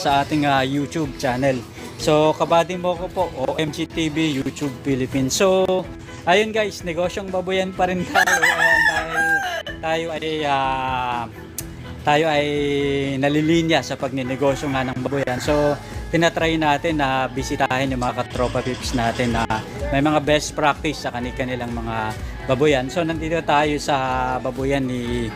sa ating YouTube channel. So, kabady mo ko po, OMG TV, YouTube Philippines. So, ayun guys, negosyong baboyan pa rin tayo. Ayan, dahil tayo ay nalilinya sa pagninegosyo nga ng baboyan. So, tinatry natin na bisitahin yung mga katropa pips natin na may mga best practice sa kanilang mga baboyan. So, nandito tayo sa baboyan ni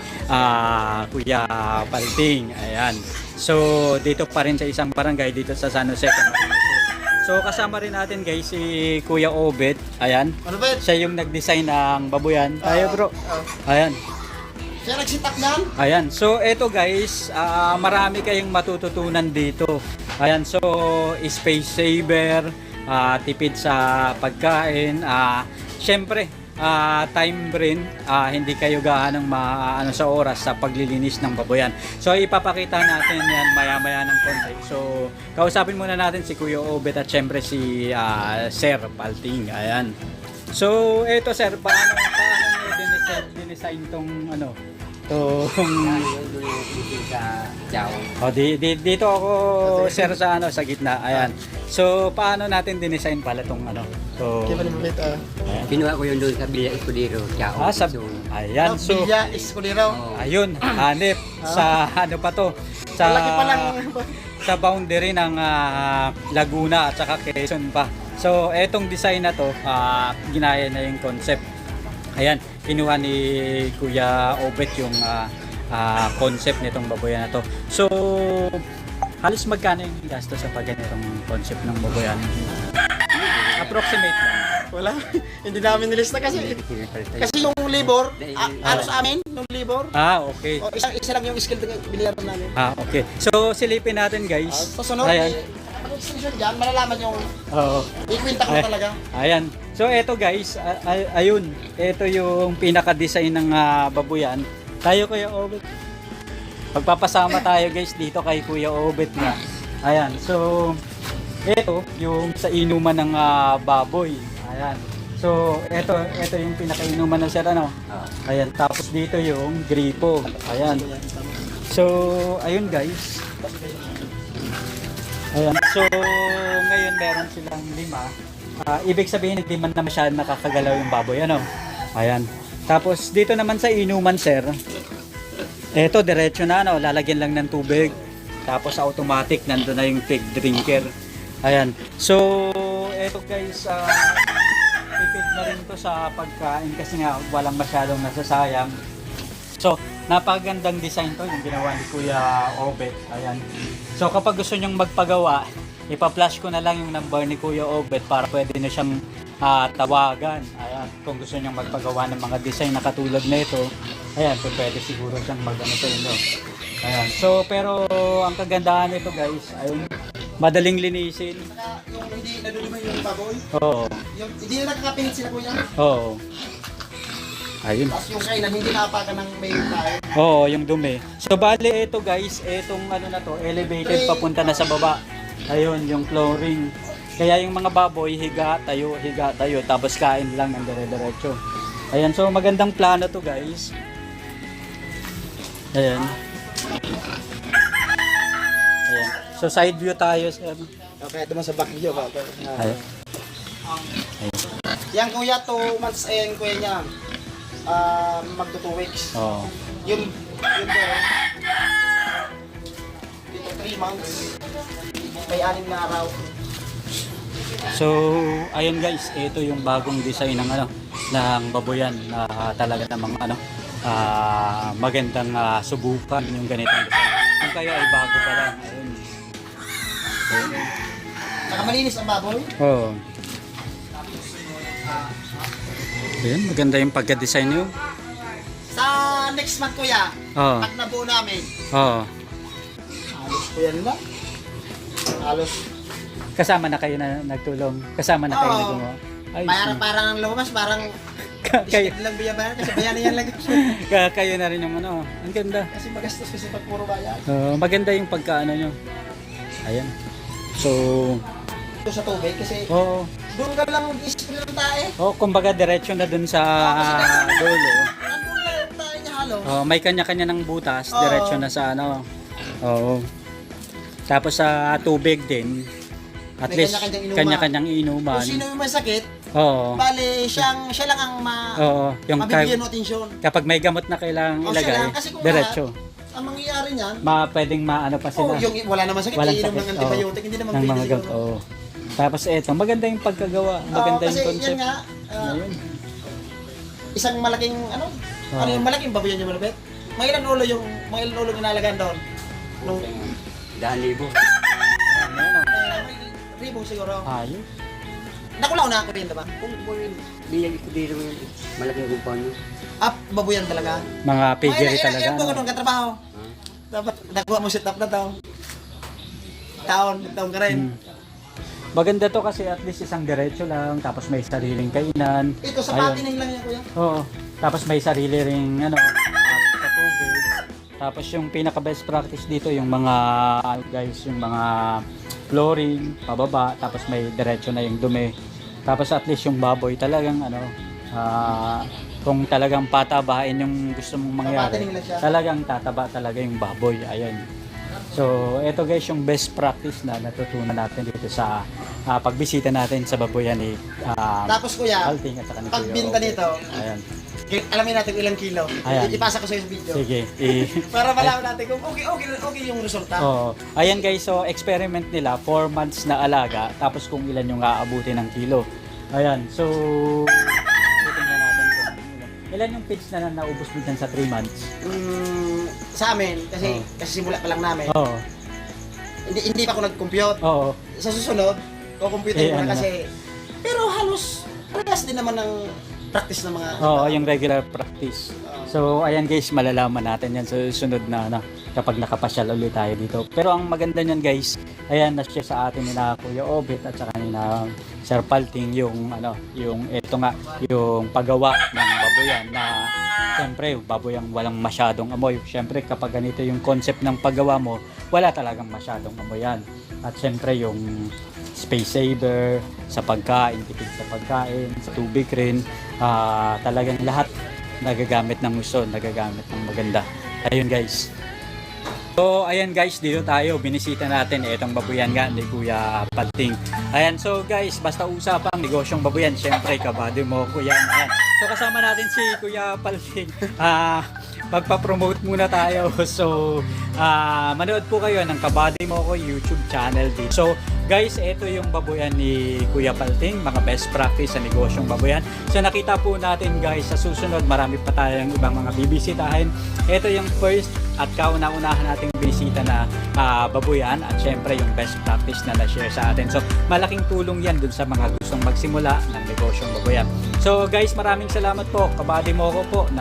Kuya Palting. Ayan. So, dito pa rin sa isang barangay dito sa San Jose. So, kasama rin natin guys si Kuya Obet. Ayan. Ano ba? Siya yung nag-design ng baboyan. Tayo bro. Ayan. Siya nagsitak niyan? Ayan. So, eto guys, marami kayong matututunan dito. Ayan. So, space saver, tipid sa pagkain, syempre, time rin, hindi kayo gaanong maano sa oras sa paglilinis ng baboyan. So, ipapakita natin yan maya-maya ng konti. So, kausapin muna natin si Kuya Obet at syempre si Sir Palting. Ayan. So, eto sir, paano nyo dinesign tong ano? Dito ako sir sa sa gitna. Ayan. So paano natin dinesign pala tong ano? So kinuha ko yun doon sa Villa Escudero. Ayan. So Villa Escudero. Ayun, hanip sa ano pa to? Sa Malaki pa lang. Sa boundary ng Laguna at saka Quezon pa. So etong design na to, ginaya na yung concept. Ayan, kinuha ni Kuya Obet yung concept nitong baboyan na to. So, halos magkano yung gasto sa pagganitong concept ng baboyan? Approximate lang. Wala. Hindi namin nilista kasi yung labor, ano sa amin, yung labor. Okay. O, isa lang yung skill na bilihan namin. Okay. So, silipin natin guys. Susunod, pag extension dyan, malalaman yung ikwinta ko talaga. Ayan. So, eto guys, ayun. Ito yung pinaka-design ng baboyan. Tayo Kuya Obet. Pagpapasama tayo guys dito kay Kuya Obet nga. Ayan. So, ito yung sa inuman ng baboy. Ayan. So, ito yung pinaka-inuman ng sir, ano? Ayan. Tapos dito yung gripo. Ayan. So, ayun guys. Ayan. So, ngayon meron silang 5. Ibig sabihin hindi man na masyadong nakakagalaw yung baboy, ano? Ayan. Tapos dito naman sa inuman, sir. Eto, diretso na, ano? Lalagyan lang ng tubig. Tapos automatic, nandun na yung pig drinker. Ayan. So, eto guys, tipid na rin to sa pagkain kasi nga walang masyadong nasasayang. So, napakagandang design to yung ginawa ni Kuya Obet. Ayan. So, kapag gusto nyong magpagawa, ipa-flash ko na lang yung number ni Kuya Obet para pwede na siyang tawagan. Ayan, kung gusto niyang magpagawa ng mga design na katulad nito, ayan, so pwede siguro siyang mag-ano sa inyo. Ayan, so pero ang kagandahan nito guys, ayun, madaling linisin. Yung hindi nadulumay yung baboy. Oo. Yung hindi na nakakapinit sila kuya. Oo. Ayun. Tapos yung kainan, hindi naapakan ng may kain. Oo, yung dumi. So bale ito guys, etong ano na to, elevated papunta na sa baba. Ayun, yung flooring. Kaya yung mga baboy, higa tayo, tapos kain lang ng dire-diretso. Ayan, so magandang plano to guys. Ayan. Ayan. So side view tayo, sir. Okay, ito mo sa back view. Ayan. Yan kuya, 2 months, ayan kuya niya. Magto 2 weeks. Oo. Yun dito 3 months. May 6 na araw. So, ayun guys, ito yung bagong design ng ng baboyan na talaga namang magandang subukan yung ganitong design. Kung kayo ay bago pa lang, ayun. Saka malinis ang baboy. Oo. Ayun, maganda yung pagka-design nyo. Sa next month kuya, Oo. pag nabuo namin, Oo. halos kuya nila. Halos. Kasama na kayo na nagtulong. Kasama na kayo Oo. nagtulong. Ay, Parang ang lumabas, parang kayo, lang bayaran kasi bayaran yan lang. kayo na rin yung ang ganda. Kasi magastos kasi pag puro bayan. Maganda yung pagkaano nyo. Ayan. So, Ito sa tubig kasi oo. doon ka lang mag-isip ng tae. Kumbaga diretso na dun sa dulo. Nandun lang yung tae niya halos. May kanya-kanya ng butas, Oo. diretso na sa ano. Oo. Tapos sa tubig din, at May least kanya-kanyang inuman. kanya-kanyang inuman. Kung sino yung may sakit, Oo. bali siya lang ang Oo. Yung mabibigyan mo atensyon. kapag may gamot na kailangang O, siya ilagay, lang. Kasi kung diretso. Ang mangyayari niyan, Pwedeng maano pa oh, sila. yung wala naman sakit, Walang iinom sakit, ng antibiotic, hindi naman ng pwede mga gamot. siguro. Oo. Tapos eto, maganda yung pagkagawa. Maganda Kasi yung yan concept. nga, Ayun. isang malaking, Oo. ano yung malaking baboyan yung malapit? Mga ilang ulo inalagaan doon? Nung, Daan libo. Ano, ano? may ribong siguro. Ayos. Nakulaw na ako rin, diba? Kung po yun, bilang eskodero yun. Malaking kumpanya. Baboyan talaga. Mga piggery Mga talaga. ilang buwan no? nung katrabaho. Dapat nakuha mo sit up na daw. Taon ka rin. Maganda to kasi at least isang diretso lang, tapos may sariling kainan. Ito, sa Ayun. patining lang yan, kuya. Oo. Tapos may sarili ring sa tubig. Tapos yung pinaka best practice dito yung mga guys, yung mga flooring pababa, tapos may diretso na yung dumi. Tapos at least yung baboy talagang kung talagang patabain yung gusto mong mangyari, Papatining lang siya. talagang tataba talaga yung baboy. Ayun. So, ito guys yung best practice na natutunan natin dito sa pagbisita natin sa baboyan ni Tapos kuya, Alting at saka ni Kuya pagbinta Obe. nito, Ayan. alamin natin kung ilang kilo. Ayan. Ipasa ko sa video. Sige. Para malaman natin kung okay yung resulta. Oh, ayan guys, so experiment nila 4 months na alaga tapos kung ilan yung aabuti ng kilo. Ayan. So tingnan natin kung ilan yung pigs na naubos mo dyan sa 3 months. Sa amin, kasi simula pa lang namin, Oo. hindi pa ako nag-compute. Oo. Sa susunod, kukumpute ko ano na kasi, pero halos, parehas din naman ng practice ng mga, Oo, yung regular practice. So, ayan guys, malalaman natin yan sa susunod na kapag nakapasyal ulit tayo dito. Pero ang maganda niyan guys, ayan, na-share sa atin ni na Kuya Obet at saka ni na Sir Palting yung paggawa ng baboyan na siyempre, baboyang walang masyadong amoy. Siyempre, kapag ganito yung concept ng paggawa mo, wala talagang masyadong amoy yan. At siyempre, yung space saver sa pagkain, tipid sa pagkain, sa tubig rin, talagang lahat nagagamit ng gusto, nagagamit ng maganda. Ayun guys. So ayan guys, dito tayo, binisita natin itong babuyan nga ni Kuya Palting. Ayan, so guys, basta usapang negosyong babuyan, syempre kabady mo Kuya. Ayan. So kasama natin si Kuya Palting. Magpa-promote muna tayo. So manood po kayo ng Kabady Mo Ko YouTube channel dito. So guys, ito yung babuyan ni Kuya Palting, mga best practice sa negosyong babuyan. So nakita po natin guys, sa susunod marami pa tayong ibang mga bibisitahin. Ito yung first at kauna-unahan nating bisita na babuyan at syempre yung best practice na na-share sa atin. So malaking tulong yan dun sa mga gustong magsimula ng negosyong babuyan. So guys, maraming salamat po. Kabady Mo Ko po ng